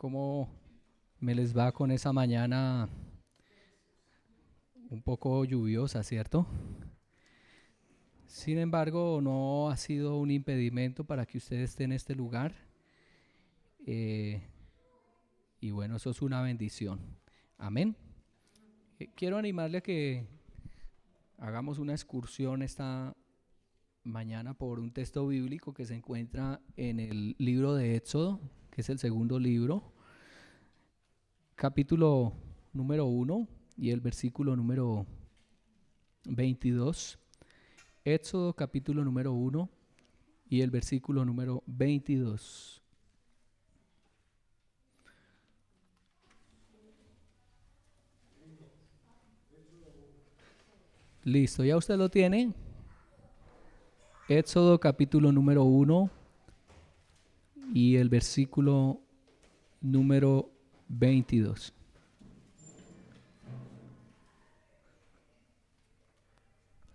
¿Cómo me les va con esa mañana un poco lluviosa, cierto? Sin embargo, no ha sido un impedimento para que usted esté en este lugar. eh, y bueno, eso es una bendición. Amén. Quiero animarle a que hagamos una excursión esta mañana por un texto bíblico que se encuentra en el libro de Éxodo, que es el segundo libro, capítulo número 1 y el versículo número 22. Éxodo capítulo número 1 y el versículo número 22. Listo, ¿ya usted lo tiene? Éxodo capítulo número 1 y el versículo número 22.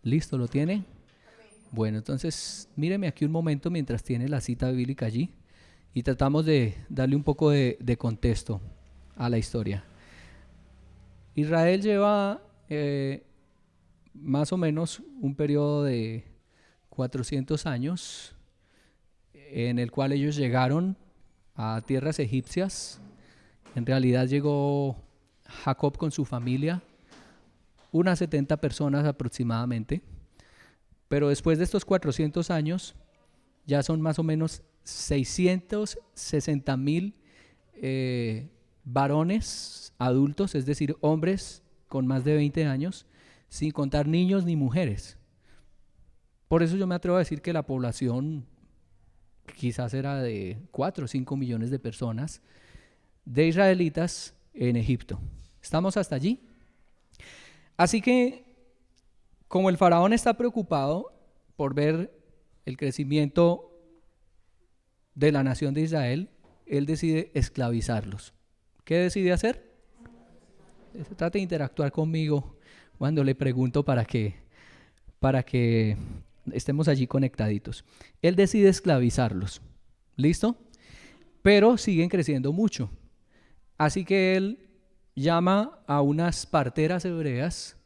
¿Listo? ¿Lo tiene? Bueno, entonces míreme aquí un momento mientras tiene la cita bíblica allí y tratamos de darle un poco de contexto a la historia. Israel lleva más o menos un periodo de 400 años en el cual ellos llegaron a tierras egipcias. En realidad llegó Jacob con su familia, unas 70 personas aproximadamente, pero después de estos 400 años ya son más o menos 660,000 varones adultos, es decir, hombres con más de 20 años, sin contar niños ni mujeres. Por eso yo me atrevo a decir que la población quizás era de 4 o 5 millones de personas, de israelitas en Egipto. ¿Estamos hasta allí? Así que, como el faraón está preocupado por ver el crecimiento de la nación de Israel, él decide esclavizarlos. ¿Qué decide hacer? Trate de interactuar conmigo cuando le pregunto para que estemos allí conectaditos. Él decide esclavizarlos. ¿Listo? Pero siguen creciendo mucho. Así que él llama a unas parteras hebreas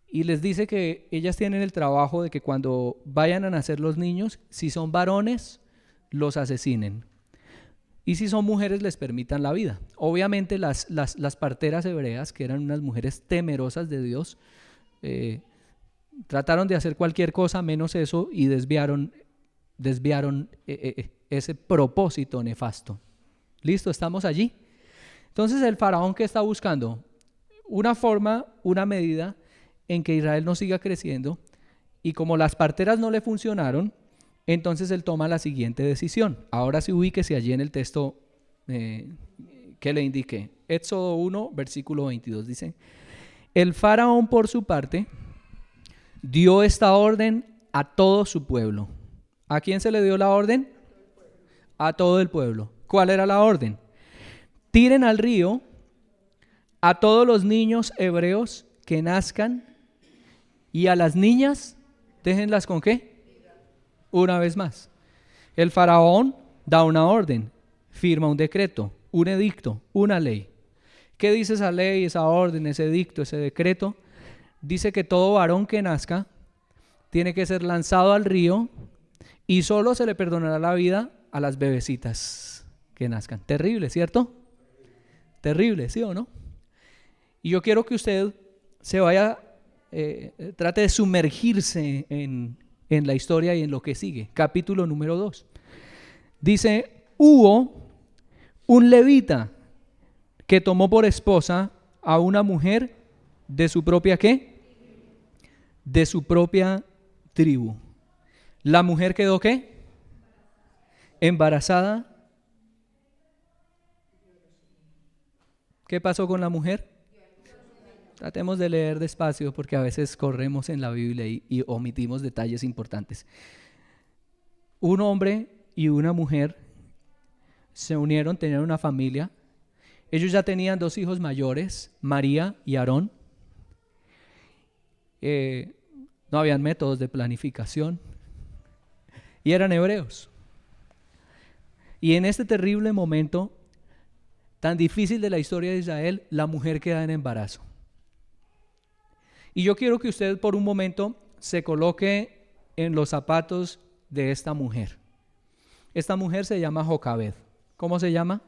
y les dice que ellas tienen el trabajo de que cuando vayan a nacer los niños, si son varones, los asesinen. Y si son mujeres, les permitan la vida. Obviamente las parteras hebreas, que eran unas mujeres temerosas de Dios, trataron de hacer cualquier cosa menos eso y desviaron ese propósito nefasto. ¿Listo? ¿Estamos allí? Entonces el faraón, ¿qué está buscando? Una forma, una medida en que Israel no siga creciendo, y como las parteras no le funcionaron, entonces él toma la siguiente decisión. Ahora sí, ubíquese allí en el texto que le indiqué. Éxodo 1, versículo 22 dice: el faraón por su parte dio esta orden a todo su pueblo. ¿A quién se le dio la orden? A todo el pueblo. ¿Cuál era la orden? Tiren al río a todos los niños hebreos que nazcan, y a las niñas déjenlas ¿con qué? Una vez más. El faraón da una orden, firma un decreto, un edicto, una ley. ¿Qué dice esa ley, esa orden, ese edicto, ese decreto? Dice que todo varón que nazca tiene que ser lanzado al río y solo se le perdonará la vida a las bebecitas que nazcan. Terrible, ¿cierto? Terrible, ¿sí o no? Y yo quiero que usted se vaya, trate de sumergirse en la historia y en lo que sigue. Capítulo número 2. Dice: hubo un levita que tomó por esposa a una mujer de su propia ¿qué? De su propia tribu. La mujer quedó ¿qué? Embarazada. ¿Qué pasó con la mujer? Tratemos de leer despacio porque a veces corremos en la Biblia y omitimos detalles importantes. Un hombre y una mujer se unieron, tenían una familia. Ellos ya tenían 2 hijos mayores, María y Aarón. No habían métodos de planificación y eran hebreos. Y en este terrible momento tan difícil de la historia de Israel, la mujer queda en embarazo. Y yo quiero que usted por un momento se coloque en los zapatos de esta mujer. Esta mujer se llama Jocabed. ¿Cómo se llama?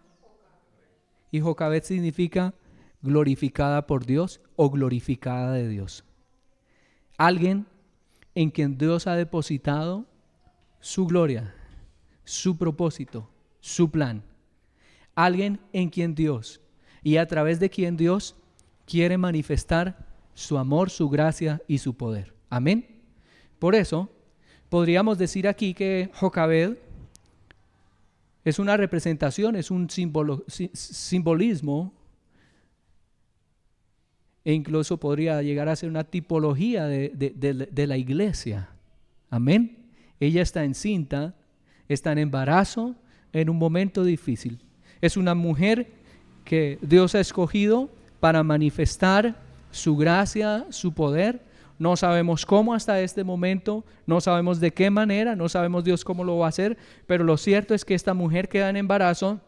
Y Jocabed significa glorificada por Dios o glorificada de Dios. Alguien en quien Dios ha depositado su gloria, su propósito, su plan. Alguien en quien Dios y a través de quien Dios quiere manifestar su amor, su gracia y su poder. Amén. Por eso podríamos decir aquí que Jocabed es una representación, es un simbolismo, e incluso podría llegar a ser una tipología de la iglesia. Amén. Ella está encinta, está en embarazo, en un momento difícil. Es una mujer que Dios ha escogido para manifestar su gracia, su poder. No sabemos cómo hasta este momento, no sabemos de qué manera, no sabemos Dios cómo lo va a hacer, pero lo cierto es que esta mujer queda en embarazo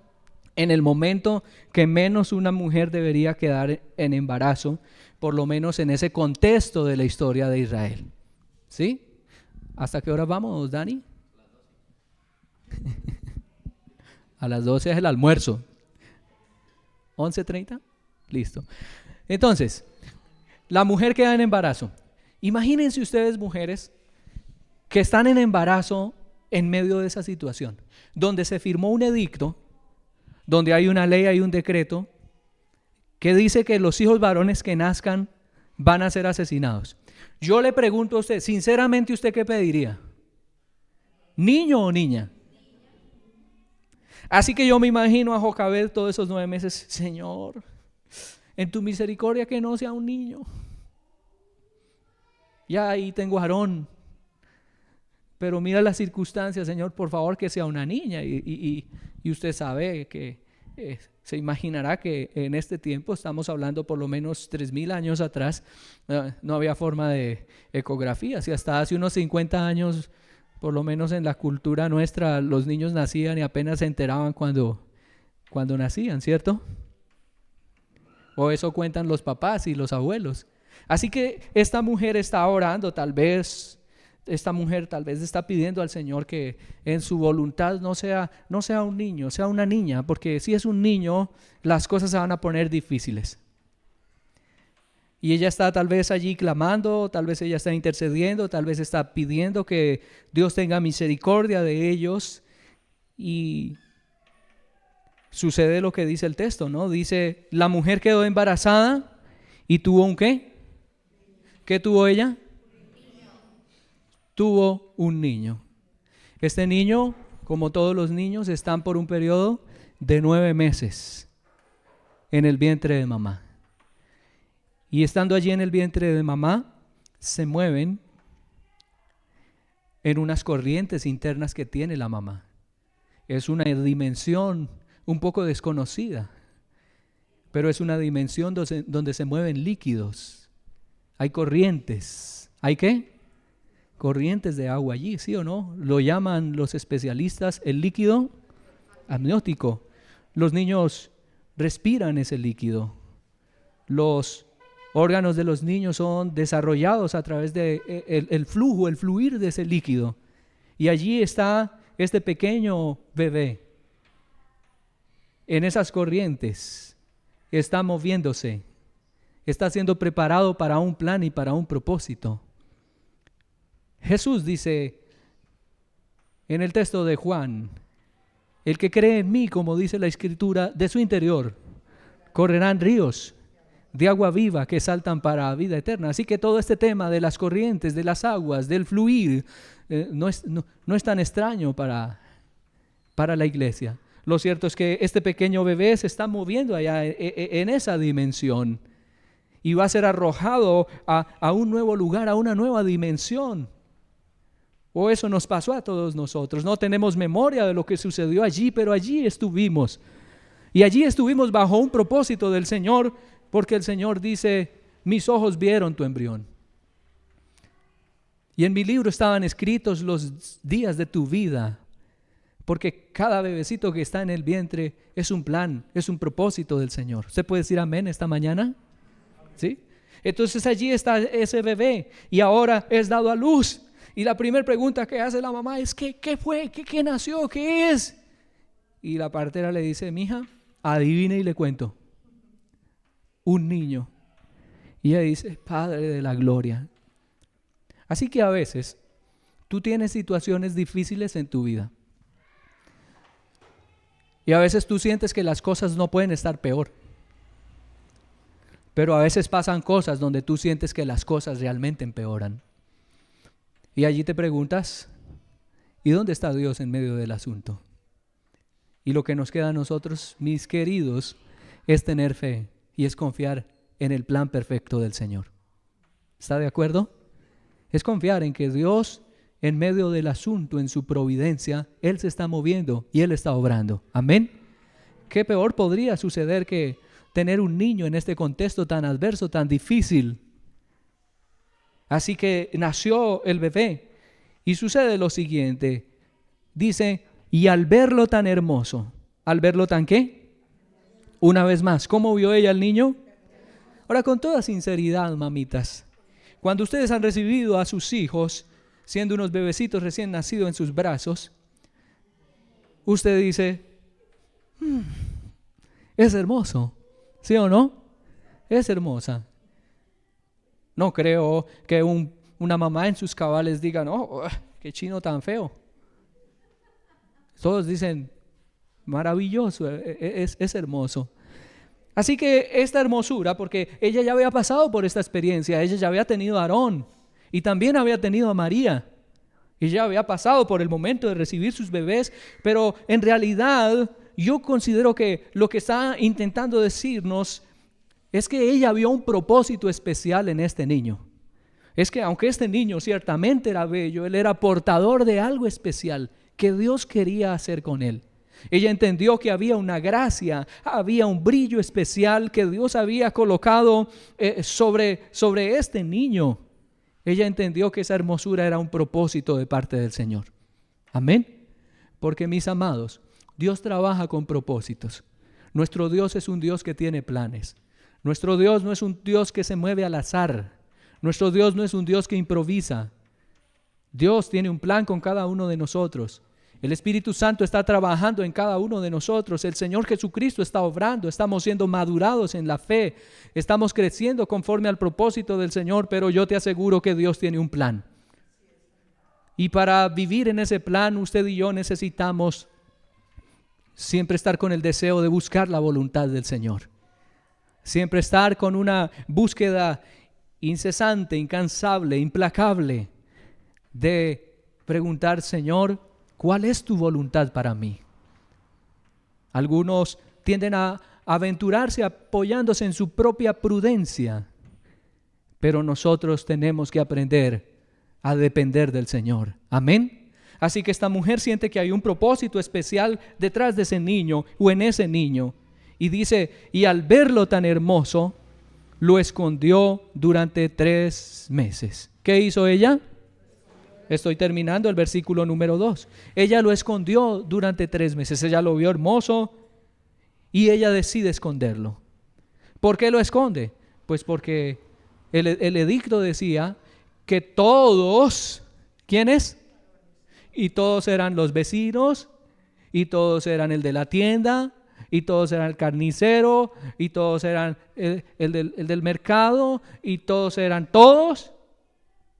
en el momento que menos una mujer debería quedar en embarazo, por lo menos en ese contexto de la historia de Israel. ¿Sí? ¿Hasta qué hora vamos, Dani? A las 12 es el almuerzo. 11:30, listo. Entonces, la mujer queda en embarazo. Imagínense ustedes, mujeres, que están en embarazo en medio de esa situación, donde se firmó un edicto, donde hay una ley, hay un decreto, que dice que los hijos varones que nazcan van a ser asesinados. Yo le pregunto a usted, sinceramente, ¿usted qué pediría? ¿Niño o niña? Así que yo me imagino a Jocabed todos esos 9 meses, Señor, en tu misericordia que no sea un niño. Ya ahí tengo a Aarón, pero mira las circunstancias, Señor, por favor que sea una niña. Y usted sabe que se imaginará que en este tiempo, estamos hablando por lo menos 3,000 años atrás, no había forma de ecografía. Si hasta hace unos 50 años, por lo menos en la cultura nuestra, los niños nacían y apenas se enteraban cuando nacían, ¿cierto? O eso cuentan los papás y los abuelos. Así que esta mujer está orando, tal vez está pidiendo al Señor que en su voluntad no sea un niño, sea una niña, porque si es un niño, las cosas se van a poner difíciles. Y ella está tal vez allí clamando, tal vez ella está intercediendo, tal vez está pidiendo que Dios tenga misericordia de ellos. Y sucede lo que dice el texto, ¿no? Dice, la mujer quedó embarazada y tuvo un ¿qué? ¿Qué tuvo ella? Tuvo un niño. Este niño, como todos los niños, están por un periodo de 9 meses en el vientre de mamá. Y estando allí en el vientre de mamá, se mueven en unas corrientes internas que tiene la mamá. Es una dimensión un poco desconocida, pero es una dimensión donde se mueven líquidos. Hay corrientes. ¿Hay qué? Corrientes de agua allí, ¿sí o no? Lo llaman los especialistas el líquido amniótico. Los niños respiran ese líquido. Los órganos de los niños son desarrollados a través de el flujo, el fluir de ese líquido. Y allí está este pequeño bebé. En esas corrientes está moviéndose. Está siendo preparado para un plan y para un propósito. Jesús dice en el texto de Juan, el que cree en mí, como dice la Escritura, de su interior correrán ríos de agua viva que saltan para vida eterna. Así que todo este tema de las corrientes, de las aguas, del fluir, no es tan extraño para la iglesia. Lo cierto es que este pequeño bebé se está moviendo allá en esa dimensión y va a ser arrojado a un nuevo lugar, a una nueva dimensión. O eso nos pasó a todos nosotros. No tenemos memoria de lo que sucedió allí, pero allí estuvimos. Y allí estuvimos bajo un propósito del Señor, porque el Señor dice, mis ojos vieron tu embrión. Y en mi libro estaban escritos los días de tu vida Porque cada bebecito que está en el vientre es un plan, es un propósito del Señor. ¿Usted puede decir amén esta mañana? ¿Sí? Entonces allí está ese bebé y ahora es dado a luz. Y la primera pregunta que hace la mamá es, ¿qué fue? ¿Qué nació? ¿Qué es? Y la partera le dice, mija, adivine y le cuento. Un niño. Y ella dice, Padre de la gloria. Así que a veces tú tienes situaciones difíciles en tu vida. Y a veces tú sientes que las cosas no pueden estar peor. Pero a veces pasan cosas donde tú sientes que las cosas realmente empeoran. Y allí te preguntas, ¿y dónde está Dios en medio del asunto? Y lo que nos queda a nosotros, mis queridos, es tener fe y es confiar en el plan perfecto del Señor. ¿Está de acuerdo? Es confiar en que Dios, en medio del asunto, en su providencia, Él se está moviendo y Él está obrando. Amén. ¿Qué peor podría suceder que tener un niño en este contexto tan adverso, tan difícil? Así que nació el bebé y sucede lo siguiente. Dice, y al verlo tan hermoso, ¿al verlo tan qué? Una vez más, ¿cómo vio ella al niño? Ahora, con toda sinceridad, mamitas, cuando ustedes han recibido a sus hijos, siendo unos bebecitos recién nacidos en sus brazos, usted dice, es hermoso, ¿sí o no? Es hermosa. No creo que una mamá en sus cabales diga, no, qué chino tan feo. Todos dicen, maravilloso, es hermoso. Así que esta hermosura, porque ella ya había pasado por esta experiencia, ella ya había tenido a Aarón y también había tenido a María. Y ya había pasado por el momento de recibir sus bebés, pero en realidad yo considero que lo que está intentando decirnos es que ella vio un propósito especial en este niño. Es que aunque este niño ciertamente era bello, él era portador de algo especial que Dios quería hacer con él. Ella entendió que había una gracia, había un brillo especial que Dios había colocado sobre este niño. Ella entendió que esa hermosura era un propósito de parte del Señor. Amén. Porque mis amados, Dios trabaja con propósitos. Nuestro Dios es un Dios que tiene planes. Nuestro Dios no es un Dios que se mueve al azar. Nuestro Dios no es un Dios que improvisa. Dios tiene un plan con cada uno de nosotros. El Espíritu Santo está trabajando en cada uno de nosotros. El Señor Jesucristo está obrando. Estamos siendo madurados en la fe. Estamos creciendo conforme al propósito del Señor, pero yo te aseguro que Dios tiene un plan. Y para vivir en ese plan, usted y yo necesitamos siempre estar con el deseo de buscar la voluntad del Señor. Siempre estar con una búsqueda incesante, incansable, implacable de preguntar, Señor, ¿cuál es tu voluntad para mí? Algunos tienden a aventurarse apoyándose en su propia prudencia, pero nosotros tenemos que aprender a depender del Señor. Amén. Así que esta mujer siente que hay un propósito especial detrás de ese niño o en ese niño. Y dice, y al verlo tan hermoso, lo escondió durante 3 meses. ¿Qué hizo ella? Estoy terminando el versículo número 2. Ella lo escondió durante 3 meses. Ella lo vio hermoso y ella decide esconderlo. ¿Por qué lo esconde? Pues porque el edicto decía que todos, ¿quiénes? Y todos eran los vecinos, y todos eran el de la tienda, y todos eran el carnicero, y todos eran el del mercado, y todos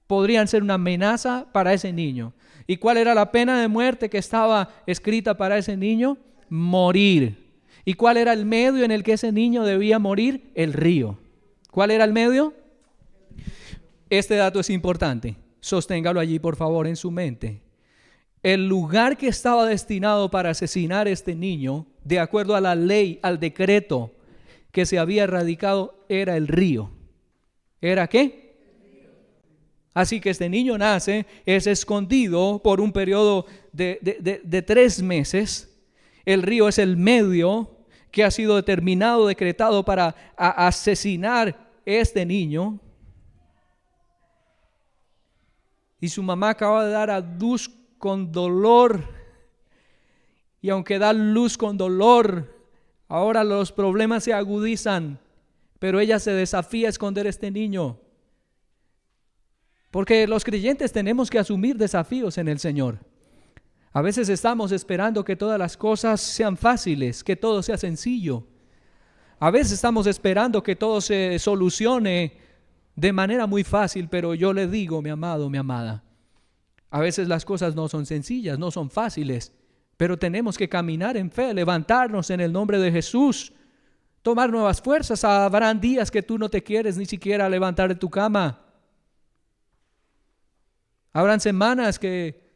podrían ser una amenaza para ese niño. ¿Y cuál era la pena de muerte que estaba escrita para ese niño? Morir. ¿Y cuál era el medio en el que ese niño debía morir? El río. ¿Cuál era el medio? Este dato es importante. Sosténgalo allí, por favor, en su mente. El lugar que estaba destinado para asesinar a este niño, de acuerdo a la ley, al decreto que se había radicado, era el río. ¿Era qué? Así que este niño nace, es escondido por un periodo de 3 meses. El río es el medio que ha sido determinado, decretado para asesinar a este niño. Y su mamá acaba de dar a luz con dolor. Y aunque da luz con dolor, ahora los problemas se agudizan, pero ella se desafía a esconder a este niño. Porque los creyentes tenemos que asumir desafíos en el Señor. A veces estamos esperando que todas las cosas sean fáciles, que todo sea sencillo. A veces estamos esperando que todo se solucione de manera muy fácil, pero yo le digo, mi amado, mi amada, a veces las cosas no son sencillas, no son fáciles, pero tenemos que caminar en fe, levantarnos en el nombre de Jesús, tomar nuevas fuerzas. Habrán días que tú no te quieres ni siquiera levantar de tu cama. Habrán semanas que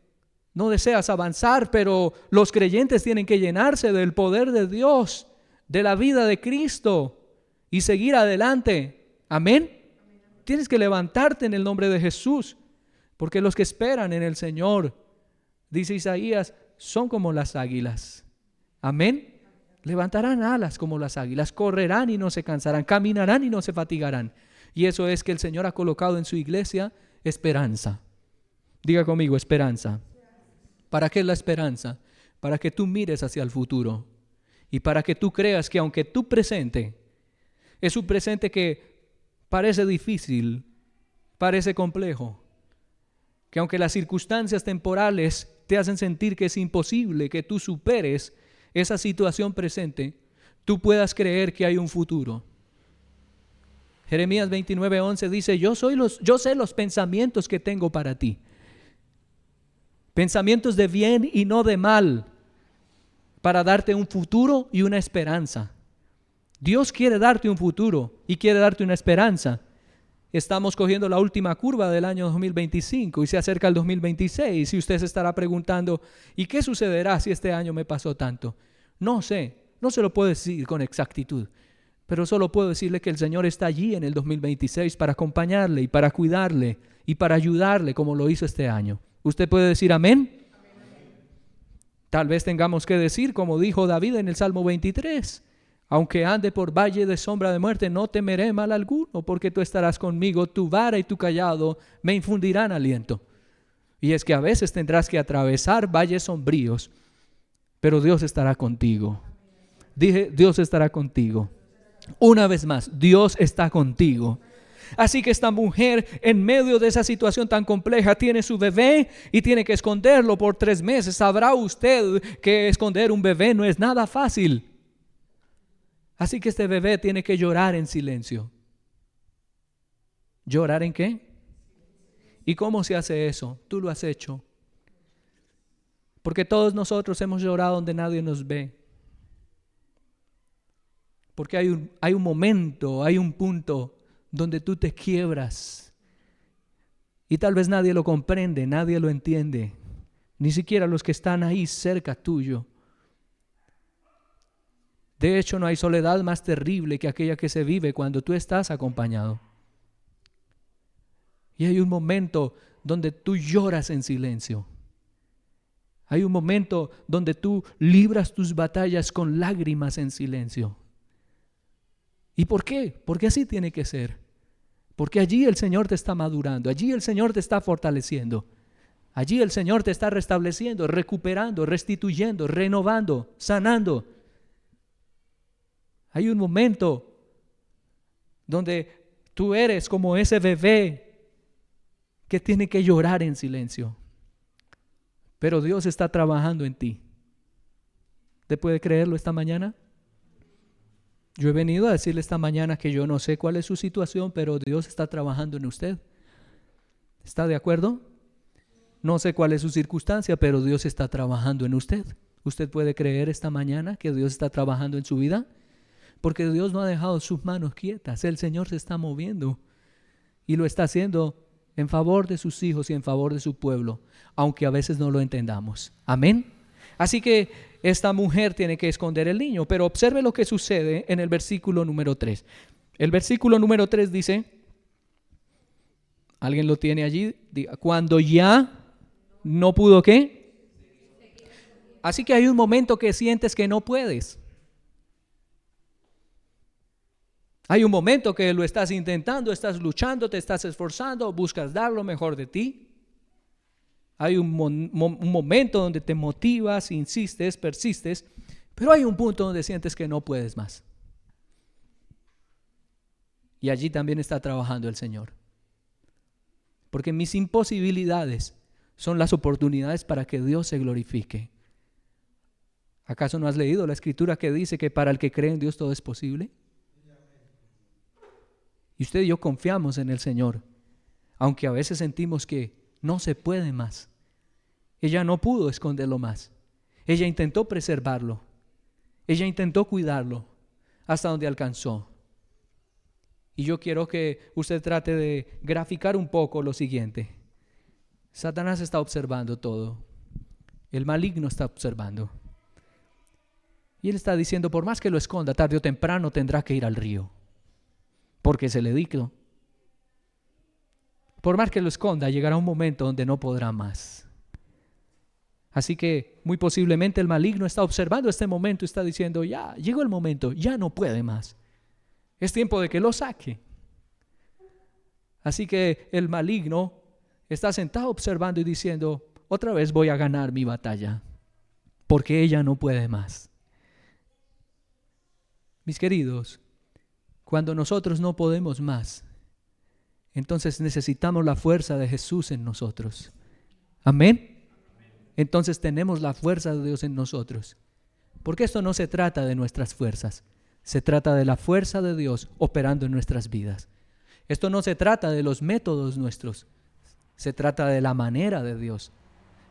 no deseas avanzar, pero los creyentes tienen que llenarse del poder de Dios, de la vida de Cristo y seguir adelante. Amén. Tienes que levantarte en el nombre de Jesús, porque los que esperan en el Señor, dice Isaías, son como las águilas. Amén. Levantarán alas como las águilas, correrán y no se cansarán, caminarán y no se fatigarán. Y eso es que el Señor ha colocado en su iglesia esperanza. Diga conmigo, esperanza. ¿Para qué es la esperanza? Para que tú mires hacia el futuro y para que tú creas que aunque tu presente es un presente que parece difícil, parece complejo, que aunque las circunstancias temporales te hacen sentir que es imposible que tú superes esa situación presente, tú puedas creer que hay un futuro. Jeremías 29:11 dice, yo sé los pensamientos que tengo para ti. Pensamientos de bien y no de mal, para darte un futuro y una esperanza. Dios quiere darte un futuro y quiere darte una esperanza. Estamos cogiendo la última curva del año 2025 y se acerca el 2026 y usted se estará preguntando, ¿y qué sucederá si este año me pasó tanto? No sé, no se lo puedo decir con exactitud, pero solo puedo decirle que el Señor está allí en el 2026 para acompañarle y para cuidarle y para ayudarle como lo hizo este año. ¿Usted puede decir amén? Tal vez tengamos que decir, como dijo David en el Salmo 23, aunque ande por valle de sombra de muerte, no temeré mal alguno, porque tú estarás conmigo, tu vara y tu cayado me infundirán aliento. Y es que a veces tendrás que atravesar valles sombríos, pero Dios estará contigo. Dije, Dios estará contigo. Una vez más, Dios está contigo. Así que esta mujer, en medio de esa situación tan compleja, tiene su bebé y tiene que esconderlo por 3 meses. Sabrá usted que esconder un bebé no es nada fácil. Así que este bebé tiene que llorar en silencio. ¿Llorar en qué? ¿Y cómo se hace eso? Tú lo has hecho. Porque todos nosotros hemos llorado donde nadie nos ve. Porque hay un momento, hay un punto donde tú te quiebras y tal vez nadie lo comprende, nadie lo entiende, ni siquiera los que están ahí cerca tuyo. De hecho, no hay soledad más terrible que aquella que se vive cuando tú estás acompañado. Y hay un momento donde tú lloras en silencio. Hay un momento donde tú libras tus batallas con lágrimas en silencio. ¿Y por qué? Porque así tiene que ser. Porque allí el Señor te está madurando, allí el Señor te está fortaleciendo, allí el Señor te está restableciendo, recuperando, restituyendo, renovando, sanando. Hay un momento donde tú eres como ese bebé que tiene que llorar en silencio, pero Dios está trabajando en ti. ¿Usted puede creerlo esta mañana? Yo he venido a decirle esta mañana que yo no sé cuál es su situación, pero Dios está trabajando en usted. ¿Está de acuerdo? No sé cuál es su circunstancia, pero Dios está trabajando en usted. ¿Usted puede creer esta mañana que Dios está trabajando en su vida? Porque Dios no ha dejado sus manos quietas. El Señor se está moviendo y lo está haciendo en favor de sus hijos y en favor de su pueblo, aunque a veces no lo entendamos. Amén. Así que esta mujer tiene que esconder el niño, pero observe lo que sucede en el versículo número 3. El versículo número 3 dice, ¿alguien lo tiene allí? Diga, cuando ya no pudo, ¿qué? Así que hay un momento que sientes que no puedes. Hay un momento que lo estás intentando, estás luchando, te estás esforzando, buscas dar lo mejor de ti. Hay un momento donde te motivas, insistes, persistes, pero hay un punto donde sientes que no puedes más. Y allí también está trabajando el Señor. Porque mis imposibilidades son las oportunidades para que Dios se glorifique. ¿Acaso no has leído la escritura que dice que para el que cree en Dios todo es posible? Y usted y yo confiamos en el Señor, aunque a veces sentimos que no se puede más. Ella no pudo esconderlo más. Ella intentó preservarlo. Ella intentó cuidarlo hasta donde alcanzó. Y yo quiero que usted trate de graficar un poco lo siguiente. Satanás está observando todo. El maligno está observando. Y él está diciendo, por más que lo esconda, tarde o temprano tendrá que ir al río. Porque se le dictó. Por más que lo esconda, llegará un momento donde no podrá más. Así que muy posiblemente el maligno está observando este momento y está diciendo, ya, llegó el momento, ya no puede más. Es tiempo de que lo saque. Así que el maligno está sentado observando y diciendo, otra vez voy a ganar mi batalla, porque ella no puede más. Mis queridos, cuando nosotros no podemos más, entonces necesitamos la fuerza de Jesús en nosotros. Amén. Entonces tenemos la fuerza de Dios en nosotros. Porque esto no se trata de nuestras fuerzas. Se trata de la fuerza de Dios operando en nuestras vidas. Esto no se trata de los métodos nuestros. Se trata de la manera de Dios.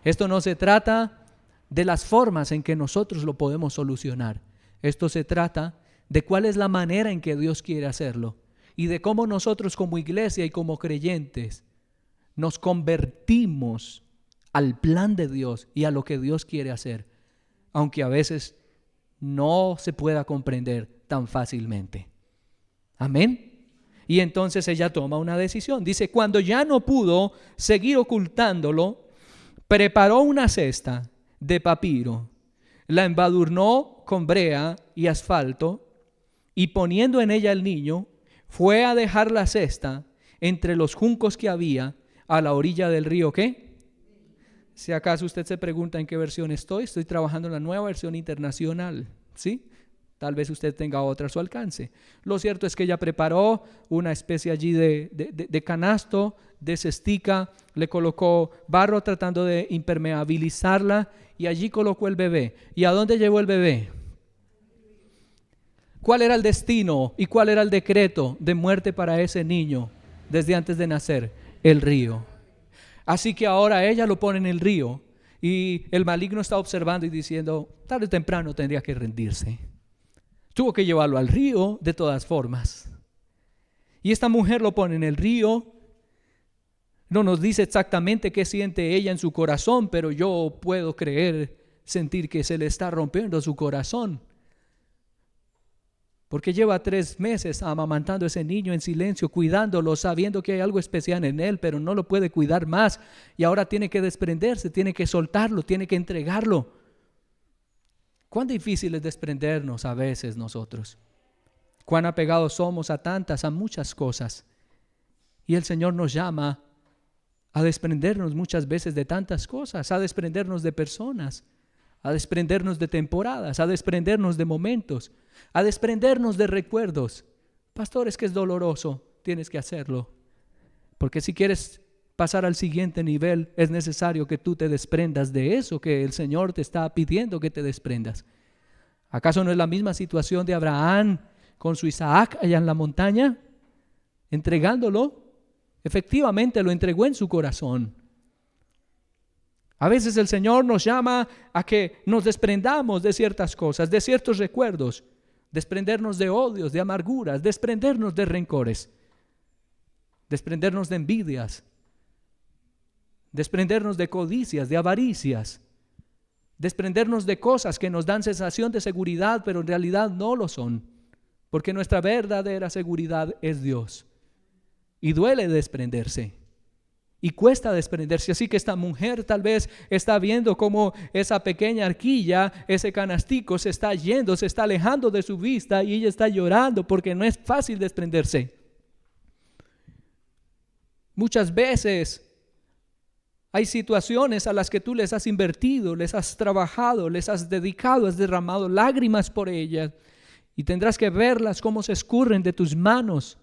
Esto no se trata de las formas en que nosotros lo podemos solucionar. Esto se trata de cuál es la manera en que Dios quiere hacerlo y de cómo nosotros como iglesia y como creyentes nos convertimos al plan de Dios y a lo que Dios quiere hacer, aunque a veces no se pueda comprender tan fácilmente. Amén. Y entonces ella toma una decisión. Dice, cuando ya no pudo seguir ocultándolo, preparó una cesta de papiro, la embadurnó con brea y asfalto, y poniendo en ella el niño, fue a dejar la cesta entre los juncos que había a la orilla del río. ¿Qué? Si acaso usted se pregunta en qué versión estoy trabajando en la Nueva Versión Internacional, ¿sí? Tal vez usted tenga otra a su alcance. Lo cierto es que ella preparó una especie allí de canasto, de cestica, le colocó barro tratando de impermeabilizarla y allí colocó el bebé. ¿Y a dónde llevó el bebé? ¿Cuál era el destino y cuál era el decreto de muerte para ese niño desde antes de nacer? El río. Así que ahora ella lo pone en el río y el maligno está observando y diciendo, tarde o temprano tendría que rendirse. Tuvo que llevarlo al río de todas formas. Y esta mujer lo pone en el río. No nos dice exactamente qué siente ella en su corazón, pero yo puedo sentir que se le está rompiendo su corazón. Porque lleva 3 meses amamantando a ese niño en silencio, cuidándolo, sabiendo que hay algo especial en él, pero no lo puede cuidar más. Y ahora tiene que desprenderse, tiene que soltarlo, tiene que entregarlo. Cuán difícil es desprendernos a veces nosotros. Cuán apegados somos a muchas cosas. Y el Señor nos llama a desprendernos muchas veces de tantas cosas, a desprendernos de personas, a desprendernos de temporadas, a desprendernos de momentos, a desprendernos de recuerdos. Pastor, es que es doloroso, tienes que hacerlo. Porque si quieres pasar al siguiente nivel, es necesario que tú te desprendas de eso que el Señor te está pidiendo que te desprendas. ¿Acaso no es la misma situación de Abraham con su Isaac allá en la montaña? Entregándolo, efectivamente lo entregó en su corazón. A veces el Señor nos llama a que nos desprendamos de ciertas cosas, de ciertos recuerdos, desprendernos de odios, de amarguras, desprendernos de rencores, desprendernos de envidias, desprendernos de codicias, de avaricias, desprendernos de cosas que nos dan sensación de seguridad, pero en realidad no lo son, porque nuestra verdadera seguridad es Dios. Y duele desprenderse. Y cuesta desprenderse, así que esta mujer tal vez está viendo cómo esa pequeña arquilla, ese canastico se está yendo, se está alejando de su vista y ella está llorando porque no es fácil desprenderse. Muchas veces Hay situaciones a las que tú les has invertido, les has trabajado, les has dedicado, has derramado lágrimas por ellas y tendrás que verlas cómo se escurren de tus manos.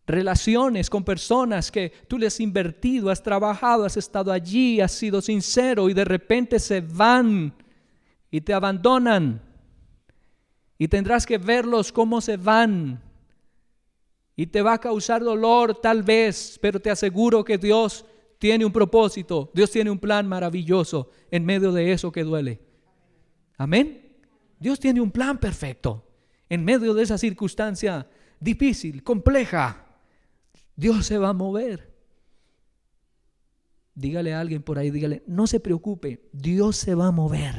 Relaciones con personas que tú les has invertido, has trabajado, has estado allí, has sido sincero y de repente se van y te abandonan y tendrás que verlos cómo se van. Y te va a causar dolor tal vez, pero te aseguro que Dios tiene un propósito. Dios tiene un plan maravilloso en medio de eso que duele. Amén. Dios tiene un plan perfecto en medio de esa circunstancia difícil, compleja. Dios se va a mover. Dígale a alguien por ahí, dígale, no se preocupe, Dios se va a mover.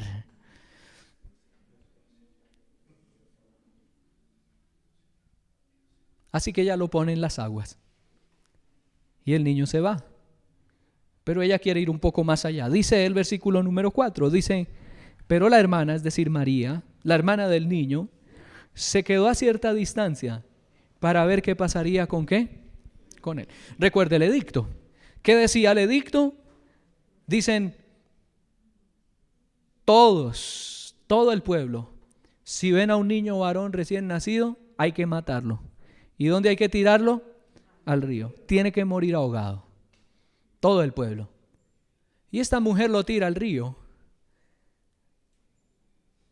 Así que ella lo pone en las aguas y el niño se va. Pero ella quiere ir un poco más allá. Dice el versículo número 4, dice, pero la hermana, es decir María, la hermana del niño, se quedó a cierta distancia para ver qué pasaría con qué, con él. Recuerde el edicto. ¿Qué decía el edicto? Dicen todos, todo el pueblo, si ven a un niño varón recién nacido, hay que matarlo. ¿Y dónde hay que tirarlo? Al río. Tiene que morir ahogado. Todo el pueblo. Y esta mujer lo tira al río.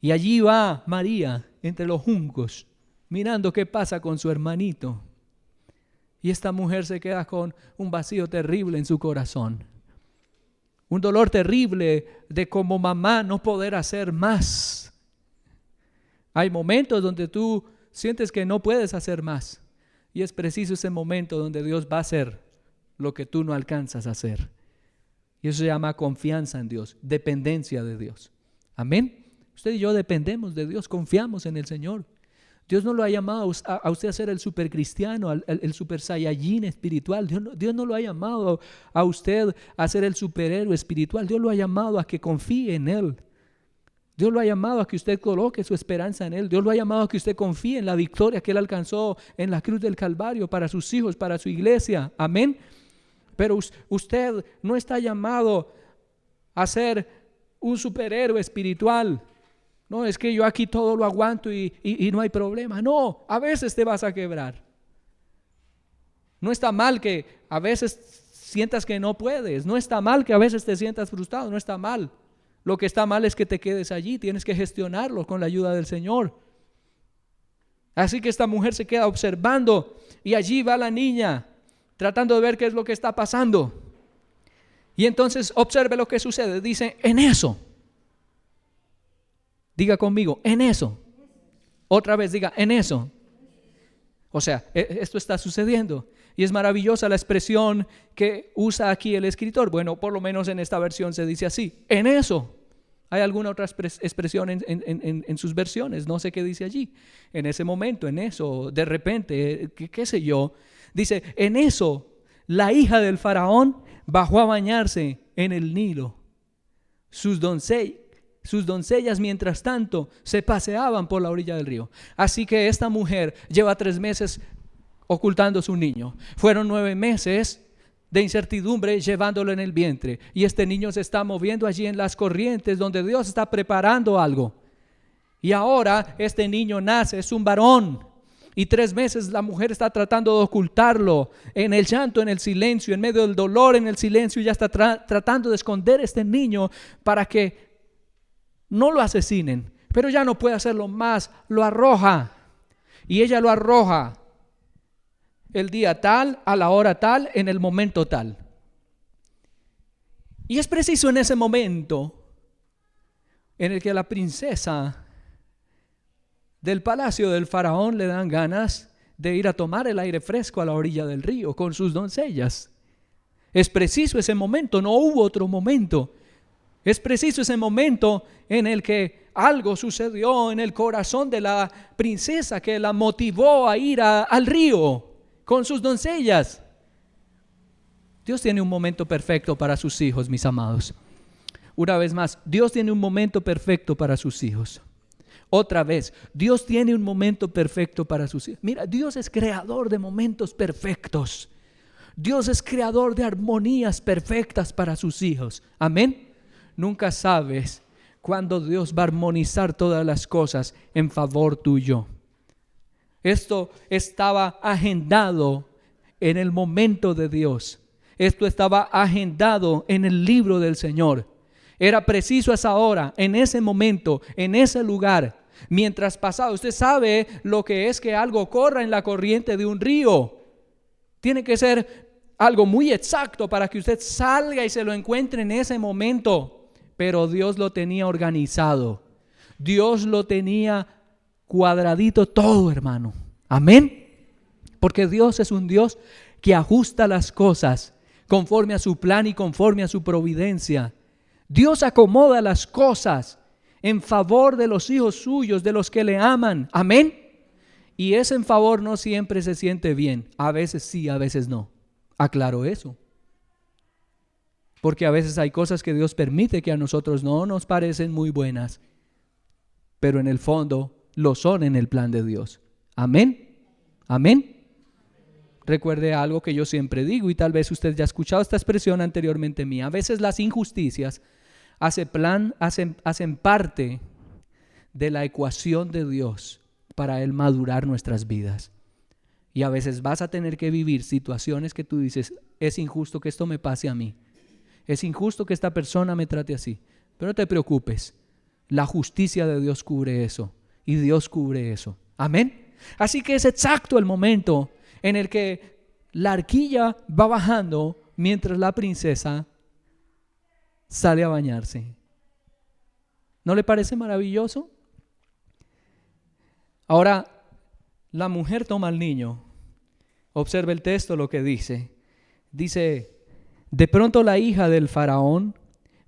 Y allí va María entre los juncos, mirando qué pasa con su hermanito. Y esta mujer se queda con un vacío terrible en su corazón. Un dolor terrible de como mamá no poder hacer más. Hay momentos donde tú sientes que no puedes hacer más. Y es preciso ese momento donde Dios va a hacer lo que tú no alcanzas a hacer. Y eso se llama confianza en Dios, dependencia de Dios. Amén. Usted y yo dependemos de Dios, confiamos en el Señor. Dios no lo ha llamado a usted a ser el super cristiano, el super saiyajin espiritual. Dios no lo ha llamado a usted a ser el superhéroe espiritual. Dios lo ha llamado a que confíe en Él. Dios lo ha llamado a que usted coloque su esperanza en Él. Dios lo ha llamado a que usted confíe en la victoria que Él alcanzó en la cruz del Calvario para sus hijos, para su iglesia. Amén. Pero usted no está llamado a ser un superhéroe espiritual. No, es que yo aquí todo lo aguanto y no hay problema. No, a veces te vas a quebrar. No está mal que a veces sientas que no puedes. No está mal que a veces te sientas frustrado. No está mal. Lo que está mal es que te quedes allí. Tienes que gestionarlo con la ayuda del Señor. Así que esta mujer se queda observando y allí va la niña tratando de ver qué es lo que está pasando. Y entonces observe lo que sucede. Dice, en eso. Diga conmigo, en eso. Otra vez diga, en eso. O sea, esto está sucediendo. Y es maravillosa la expresión que usa aquí el escritor. Bueno, por lo menos en esta versión se dice así, en eso. ¿Hay alguna otra expresión en sus versiones? No sé qué dice allí. En ese momento, en eso, de repente, qué sé yo. Dice, en eso, la hija del faraón bajó a bañarse en el Nilo. Sus doncellas, mientras tanto, se paseaban por la orilla del río. Así que esta mujer lleva 3 meses ocultando a su niño. Fueron 9 meses de incertidumbre llevándolo en el vientre. Y este niño se está moviendo allí en las corrientes donde Dios está preparando algo. Y ahora este niño nace, es un varón. Y 3 meses la mujer está tratando de ocultarlo en el llanto, en el silencio, en medio del dolor, en el silencio. Ya está tratando de esconder a este niño para que no lo asesinen. Pero ya no puede hacerlo más, lo arroja. Y ella lo arroja el día tal, a la hora tal, en el momento tal. Y es preciso en ese momento en el que a la princesa del palacio del faraón le dan ganas de ir a tomar el aire fresco a la orilla del río con sus doncellas. Es preciso ese momento, no hubo otro momento. Es preciso ese momento en el que algo sucedió en el corazón de la princesa que la motivó a ir al río con sus doncellas. Dios tiene un momento perfecto para sus hijos, mis amados. Una vez más, Dios tiene un momento perfecto para sus hijos. Otra vez, Dios tiene un momento perfecto para sus hijos. Mira, Dios es creador de momentos perfectos. Dios es creador de armonías perfectas para sus hijos. Amén. Nunca sabes cuándo Dios va a armonizar todas las cosas en favor tuyo. Esto estaba agendado en el momento de Dios. Esto estaba agendado en el libro del Señor. Era preciso a esa hora, en ese momento, en ese lugar. Mientras pasaba, usted sabe lo que es que algo corra en la corriente de un río. Tiene que ser algo muy exacto para que usted salga y se lo encuentre en ese momento. Pero Dios lo tenía organizado. Dios lo tenía cuadradito todo, hermano. Amén. Porque Dios es un Dios que ajusta las cosas conforme a su plan y conforme a su providencia. Dios acomoda las cosas en favor de los hijos suyos, de los que le aman. Amén. Y ese en favor no siempre se siente bien. A veces sí, a veces no. Aclaro eso. Porque a veces hay cosas que Dios permite que a nosotros no nos parecen muy buenas, pero en el fondo lo son en el plan de Dios. Amén. Amén. Recuerde algo que yo siempre digo, y tal vez usted ya ha escuchado esta expresión anteriormente mía. A veces las injusticias hacen parte de la ecuación de Dios para Él madurar nuestras vidas. Y a veces vas a tener que vivir situaciones que tú dices, es injusto que esto me pase a mí. Es injusto que esta persona me trate así. Pero no te preocupes, la justicia de Dios cubre eso, y Dios cubre eso. Amén. Así que es exacto el momento en el que la arquilla va bajando mientras la princesa sale a bañarse. ¿No le parece maravilloso? Ahora, la mujer toma al niño. Observe el texto lo que dice. Dice, de pronto la hija del faraón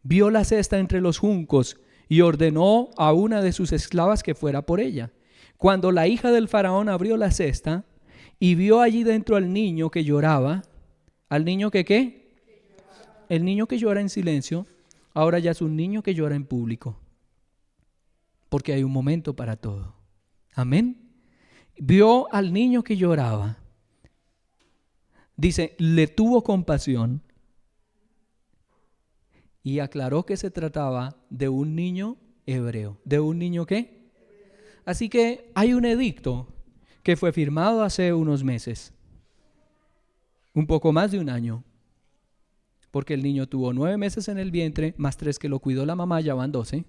vio la cesta entre los juncos y ordenó a una de sus esclavas que fuera por ella. Cuando la hija del faraón abrió la cesta y vio allí dentro al niño que lloraba, ¿al niño que qué? El niño que llora en silencio, ahora ya es un niño que llora en público. Porque hay un momento para todo. Amén. Vio al niño que lloraba. Dice, le tuvo compasión y aclaró que se trataba de un niño hebreo. ¿De un niño qué? Así que hay un edicto que fue firmado hace unos meses, un poco más de un año, porque el niño tuvo 9 meses en el vientre, más 3 que lo cuidó la mamá, ya van 12.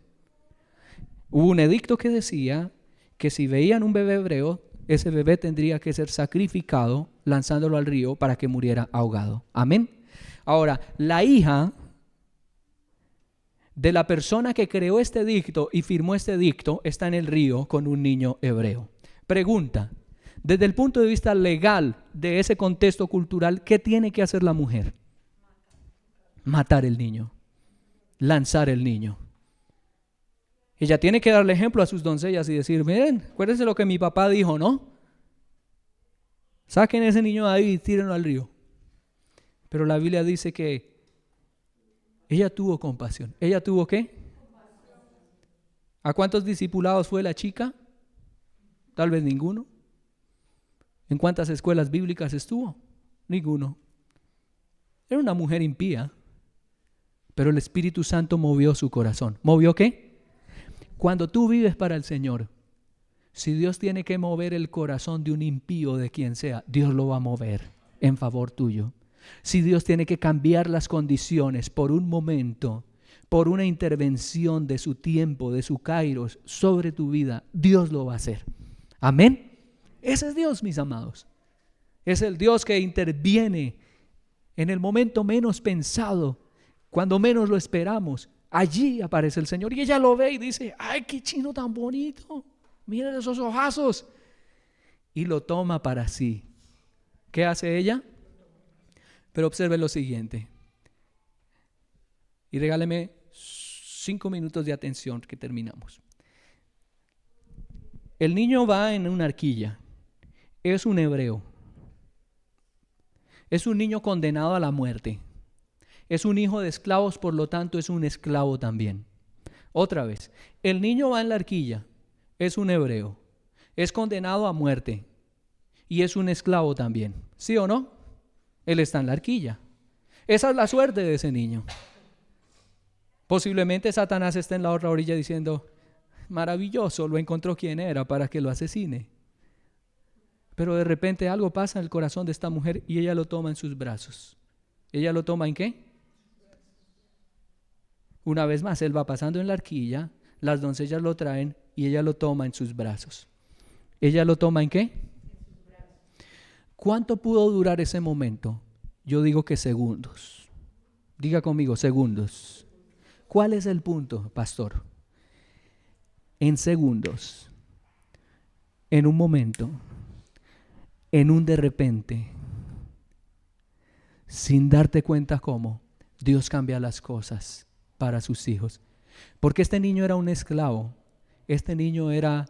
Hubo un edicto que decía que si veían un bebé hebreo, ese bebé tendría que ser sacrificado lanzándolo al río para que muriera ahogado. Amén. Ahora, la hija de la persona que creó este edicto y firmó este edicto está en el río con un niño hebreo. Pregunta, desde el punto de vista legal de ese contexto cultural, ¿qué tiene que hacer la mujer? Matar el niño, lanzar el niño. Ella tiene que darle ejemplo a sus doncellas y decir, miren, acuérdense lo que mi papá dijo, ¿no? Saquen ese niño de ahí y tírenlo al río. Pero la Biblia dice que ella tuvo compasión. ¿Ella tuvo qué? ¿A cuántos discipulados fue la chica? Tal vez ninguno. ¿En cuántas escuelas bíblicas estuvo? Ninguno. Era una mujer impía, pero el Espíritu Santo movió su corazón. ¿Movió qué? Cuando tú vives para el Señor, si Dios tiene que mover el corazón de un impío, de quien sea, Dios lo va a mover en favor tuyo. Si Dios tiene que cambiar las condiciones por un momento, por una intervención de su tiempo, de su kairos sobre tu vida, Dios lo va a hacer. Amén. Ese es Dios, mis amados. Es el Dios que interviene en el momento menos pensado, cuando menos lo esperamos. Allí aparece el Señor y ella lo ve y dice, ¡ay, qué chino tan bonito! Miren esos ojazos. Y lo toma para sí. ¿Qué hace ella? Pero observe lo siguiente. Y regáleme 5 minutos de atención que terminamos. El niño va en una arquilla. Es un hebreo. Es un niño condenado a la muerte. Es un hijo de esclavos, por lo tanto es un esclavo también. Otra vez, el niño va en la arquilla. Es un hebreo. Es condenado a muerte. Y es un esclavo también. ¿Sí o no? Él está en la arquilla. Esa es la suerte de ese niño. Posiblemente Satanás esté en la otra orilla diciendo, maravilloso, lo encontró quien era para que lo asesine. Pero de repente algo pasa en el corazón de esta mujer y ella lo toma en sus brazos. ¿Ella lo toma en qué? Una vez más, él va pasando en la arquilla, las doncellas lo traen y ella lo toma en sus brazos. ¿Ella lo toma en qué? ¿Cuánto pudo durar ese momento? Yo digo que segundos. Diga conmigo, segundos. ¿Cuál es el punto, pastor? En segundos, en un momento, en un de repente, sin darte cuenta cómo, Dios cambia las cosas para sus hijos. Porque este niño era un esclavo, este niño era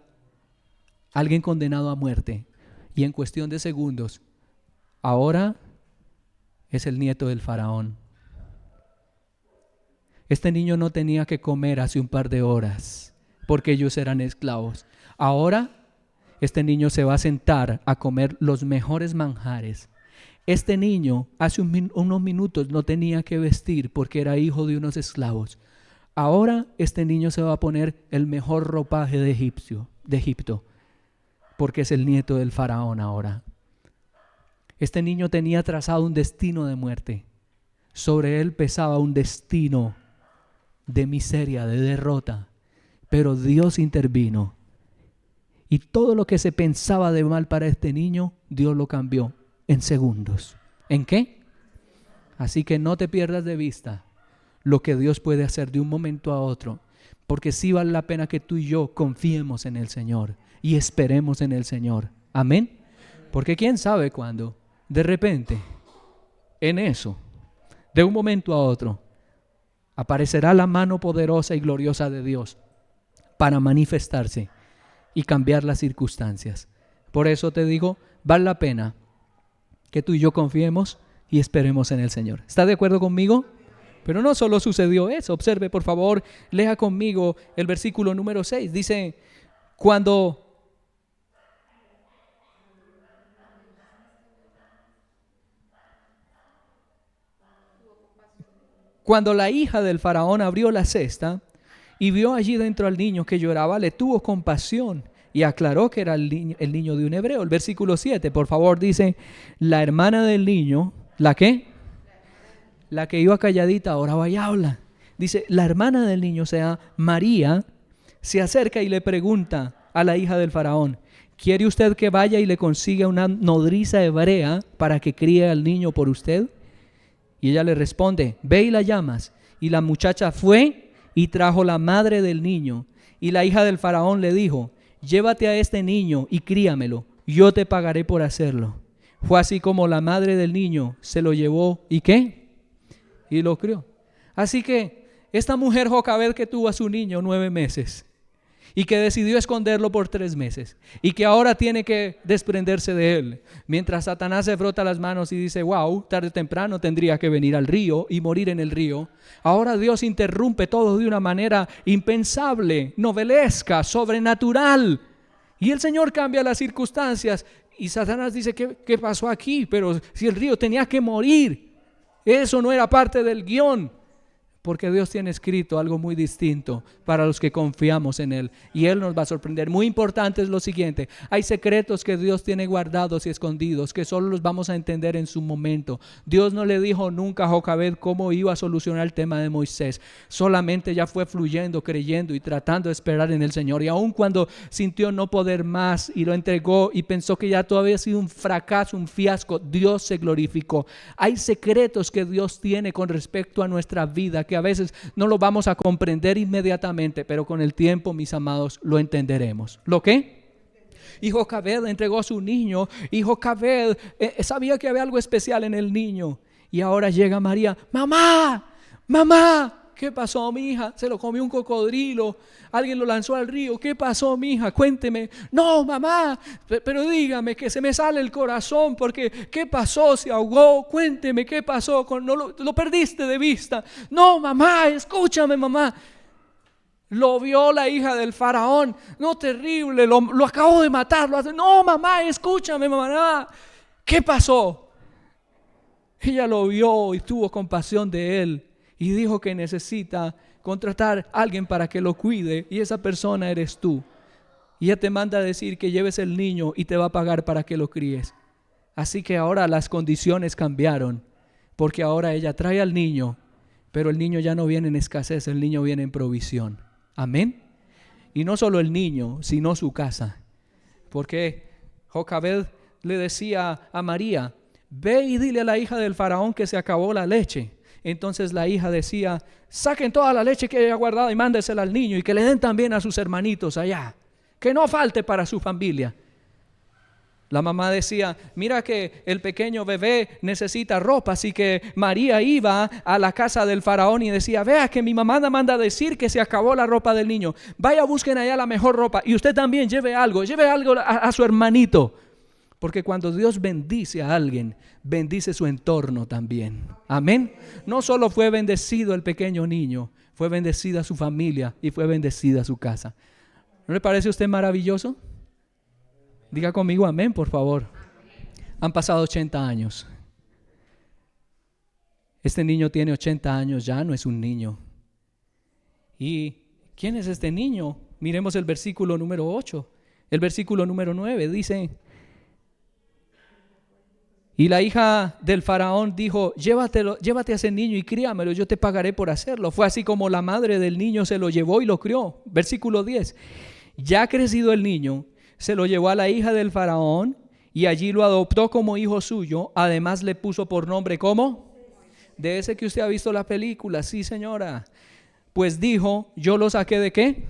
alguien condenado a muerte y en cuestión de segundos, ahora es el nieto del faraón. Este niño no tenía que comer hace un par de horas porque ellos eran esclavos. Ahora este niño se va a sentar a comer los mejores manjares. Este niño hace unos minutos no tenía que vestir porque era hijo de unos esclavos. Ahora este niño se va a poner el mejor ropaje de Egipto, porque es el nieto del faraón ahora. Este niño tenía trazado un destino de muerte. Sobre él pesaba un destino de miseria, de derrota. Pero Dios intervino. Y todo lo que se pensaba de mal para este niño, Dios lo cambió en segundos. ¿En qué? Así que no te pierdas de vista lo que Dios puede hacer de un momento a otro, porque sí vale la pena que tú y yo confiemos en el Señor y esperemos en el Señor. Amén. Porque quién sabe cuándo, de repente, en eso, de un momento a otro, aparecerá la mano poderosa y gloriosa de Dios para manifestarse y cambiar las circunstancias. Por eso te digo, vale la pena que tú y yo confiemos y esperemos en el Señor. ¿Está de acuerdo conmigo? Pero no solo sucedió eso. Observe, por favor, lea conmigo el versículo número 6. Dice, cuando la hija del faraón abrió la cesta y vio allí dentro al niño que lloraba, le tuvo compasión y aclaró que era el niño de un hebreo. El versículo 7, por favor, dice, la hermana del niño, ¿la qué? La que iba calladita, ahora va y habla. Dice, la hermana del niño, o sea, María, se acerca y le pregunta a la hija del faraón, ¿quiere usted que vaya y le consiga una nodriza hebrea para que críe al niño por usted? Y ella le responde, ve y la llamas. Y la muchacha fue y trajo la madre del niño. Y la hija del faraón le dijo, llévate a este niño y críamelo, yo te pagaré por hacerlo. Fue así como la madre del niño se lo llevó, ¿y qué? Y lo crió. Así que esta mujer Jocabed que tuvo a su niño 9 meses y que decidió esconderlo por 3 meses y que ahora tiene que desprenderse de él, mientras Satanás se frota las manos y dice, wow, tarde o temprano tendría que venir al río y morir en el río. Ahora Dios interrumpe todo de una manera impensable, novelesca, sobrenatural, y el Señor cambia las circunstancias y Satanás dice, ¿qué pasó aquí? Pero si el río tenía que morir, eso no era parte del guión. Porque Dios tiene escrito algo muy distinto para los que confiamos en Él. Y Él nos va a sorprender. Muy importante es lo siguiente. Hay secretos que Dios tiene guardados y escondidos que solo los vamos a entender en su momento. Dios no le dijo nunca a Jocabed cómo iba a solucionar el tema de Moisés. Solamente ya fue fluyendo, creyendo y tratando de esperar en el Señor. Y aun cuando sintió no poder más y lo entregó y pensó que ya todo había sido un fracaso, un fiasco, Dios se glorificó. Hay secretos que Dios tiene con respecto a nuestra vida que a veces no lo vamos a comprender inmediatamente, pero con el tiempo, mis amados, lo entenderemos. ¿Lo qué? Y Jocabed entregó a su niño y Jocabed sabía que había algo especial en el niño. Y ahora llega María, mamá, ¿qué pasó, mi hija? Se lo comió un cocodrilo, alguien lo lanzó al río. ¿Qué pasó, mi hija? Cuénteme. No, mamá, pero dígame, que se me sale el corazón, porque ¿qué pasó? Se ahogó. Cuénteme, ¿qué pasó? No lo perdiste de vista. No, mamá, escúchame, mamá. Lo vio la hija del faraón. No, terrible, lo acabo de matar. No, mamá, escúchame, mamá. ¿Qué pasó? Ella lo vio y tuvo compasión de él y dijo que necesita contratar a alguien para que lo cuide, y esa persona eres tú. Y ella te manda a decir que lleves el niño y te va a pagar para que lo críes. Así que ahora las condiciones cambiaron, porque ahora ella trae al niño, pero el niño ya no viene en escasez, el niño viene en provisión. Amén. Y no solo el niño, sino su casa. Porque Jocabed le decía a María: ve y dile a la hija del faraón que se acabó la leche. Entonces la hija decía: saquen toda la leche que haya guardado y mándesela al niño, y que le den también a sus hermanitos allá, que no falte para su familia. La mamá decía: mira que el pequeño bebé necesita ropa. Así que María iba a la casa del faraón y decía: vea que mi mamá manda a decir que se acabó la ropa del niño, vaya, busquen allá la mejor ropa, y usted también lleve algo a su hermanito. Porque cuando Dios bendice a alguien, bendice su entorno también. Amén. No solo fue bendecido el pequeño niño, fue bendecida su familia y fue bendecida su casa. ¿No le parece a usted maravilloso? Diga conmigo amén, por favor. Han pasado 80 años. Este niño tiene 80 años, ya no es un niño. ¿Y quién es este niño? Miremos el versículo número 8. El versículo número 9 dice: y la hija del faraón dijo: llévate a ese niño y críamelo, yo te pagaré por hacerlo. Fue así como la madre del niño se lo llevó y lo crió. Versículo 10. Ya crecido el niño, se lo llevó a la hija del faraón y allí lo adoptó como hijo suyo. Además le puso por nombre, ¿cómo? De ese que usted ha visto la película. Sí, señora. Pues dijo: yo lo saqué ¿de qué?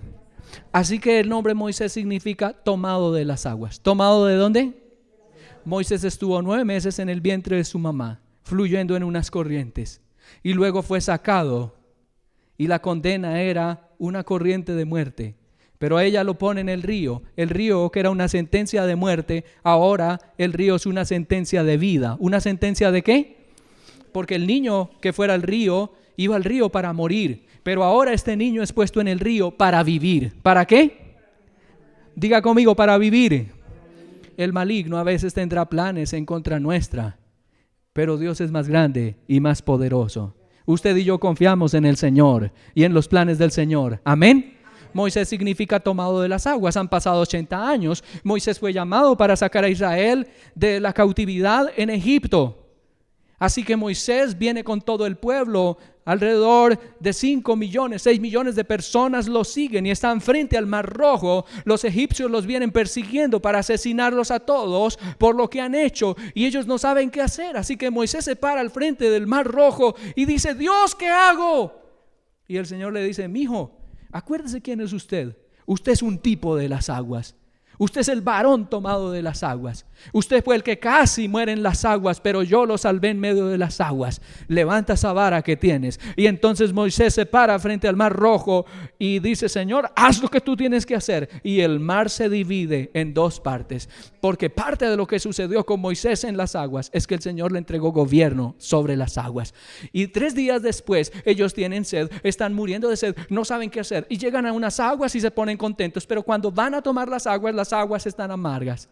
Así que el nombre Moisés significa tomado de las aguas. ¿Tomado de dónde? Moisés estuvo 9 meses en el vientre de su mamá, fluyendo en unas corrientes, y luego fue sacado, y la condena era una corriente de muerte, pero ella lo pone en el río que era una sentencia de muerte. Ahora el río es una sentencia de vida. ¿Una sentencia de qué? Porque el niño que fuera al río, iba al río para morir, pero ahora este niño es puesto en el río para vivir. ¿Para qué? Diga conmigo: para vivir. El maligno a veces tendrá planes en contra nuestra, pero Dios es más grande y más poderoso. Usted y yo confiamos en el Señor y en los planes del Señor. Amén. Moisés significa tomado de las aguas. Han pasado 80 años. Moisés fue llamado para sacar a Israel de la cautividad en Egipto. Así que Moisés viene con todo el pueblo. Alrededor de 5 millones, 6 millones de personas lo siguen y están frente al Mar Rojo. Los egipcios los vienen persiguiendo para asesinarlos a todos por lo que han hecho, y ellos no saben qué hacer. Así que Moisés se para al frente del Mar Rojo y dice: Dios, ¿qué hago? Y el Señor le dice: mijo, acuérdese quién es usted. Usted es un tipo de las aguas. Usted es el varón tomado de las aguas. Usted fue el que casi muere en las aguas, pero yo lo salvé en medio de las aguas. Levanta esa vara que tienes. Y entonces Moisés se para frente al Mar Rojo y dice: Señor, haz lo que tú tienes que hacer. Y el mar se divide en 2 partes. Porque parte de lo que sucedió con Moisés en las aguas es que el Señor le entregó gobierno sobre las aguas. Y 3 días después ellos tienen sed, están muriendo de sed, no saben qué hacer. Y llegan a unas aguas y se ponen contentos. Pero cuando van a tomar las aguas están amargas.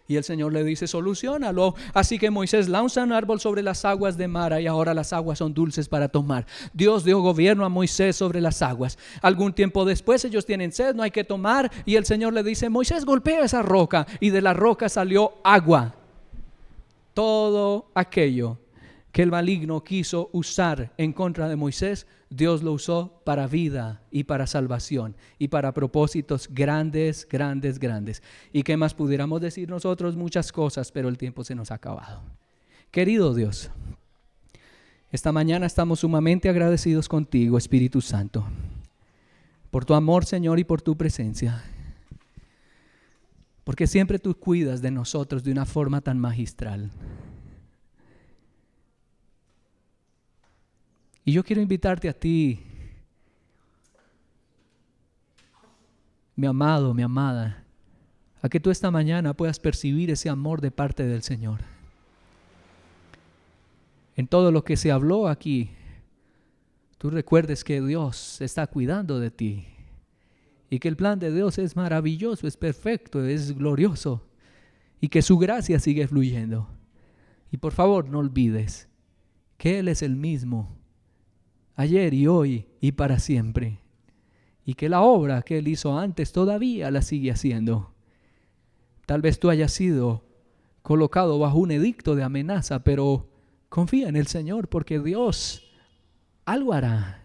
Y el Señor le dice: soluciónalo. Así que Moisés lanza un árbol sobre las aguas de Mara y ahora las aguas son dulces para tomar. Dios dio gobierno a Moisés sobre las aguas. Algún tiempo después ellos tienen sed, no hay que tomar, y el Señor le dice: Moisés, golpea esa roca, y de la roca salió agua. Todo aquello que el maligno quiso usar en contra de Moisés, Dios lo usó para vida y para salvación y para propósitos grandes, grandes, grandes. ¿Y qué más pudiéramos decir nosotros? Muchas cosas, pero el tiempo se nos ha acabado. Querido Dios, esta mañana estamos sumamente agradecidos contigo, Espíritu Santo, por tu amor, Señor, y por tu presencia. Porque siempre tú cuidas de nosotros de una forma tan magistral. Y yo quiero invitarte a ti, mi amado, mi amada, a que tú esta mañana puedas percibir ese amor de parte del Señor. En todo lo que se habló aquí, tú recuerdes que Dios está cuidando de ti y que el plan de Dios es maravilloso, es perfecto, es glorioso y que su gracia sigue fluyendo. Y por favor, no olvides que Él es el mismo, ayer y hoy y para siempre. Y que la obra que Él hizo antes todavía la sigue haciendo. Tal vez tú hayas sido colocado bajo un edicto de amenaza, pero confía en el Señor porque Dios algo hará.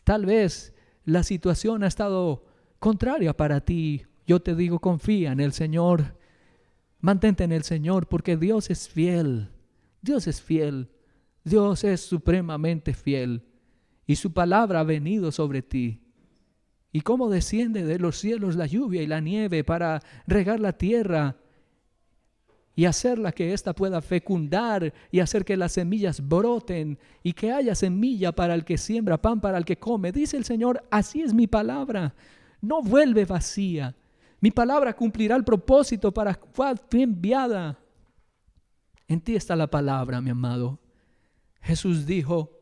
Tal vez la situación ha estado contraria para ti. Yo te digo, confía en el Señor. Mantente en el Señor porque Dios es fiel. Dios es fiel. Dios es supremamente fiel. Y su palabra ha venido sobre ti. Y cómo desciende de los cielos la lluvia y la nieve para regar la tierra y hacerla que ésta pueda fecundar y hacer que las semillas broten y que haya semilla para el que siembra, pan para el que come. Dice el Señor, así es mi palabra, no vuelve vacía. Mi palabra cumplirá el propósito para cual fue enviada. En ti está la palabra, mi amado. Jesús dijo,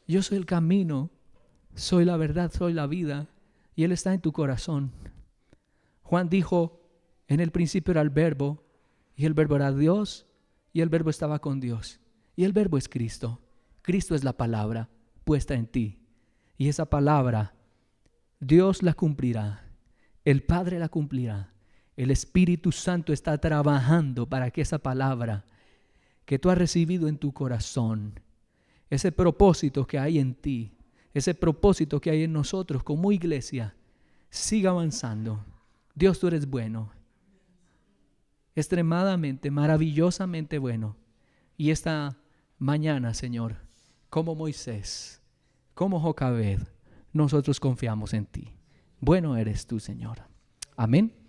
yo soy el camino, soy la verdad, soy la vida, y Él está en tu corazón. Juan dijo, en el principio era el Verbo, y el Verbo era Dios, y el Verbo estaba con Dios. Y el Verbo es Cristo. Cristo es la palabra puesta en ti. Y esa palabra, Dios la cumplirá. El Padre la cumplirá. El Espíritu Santo está trabajando para que esa palabra que tú has recibido en tu corazón, ese propósito que hay en ti, ese propósito que hay en nosotros como iglesia, siga avanzando. Dios, tú eres bueno, extremadamente, maravillosamente bueno. Y esta mañana, Señor, como Moisés, como Jocabed, nosotros confiamos en ti. Bueno eres tú, Señor. Amén.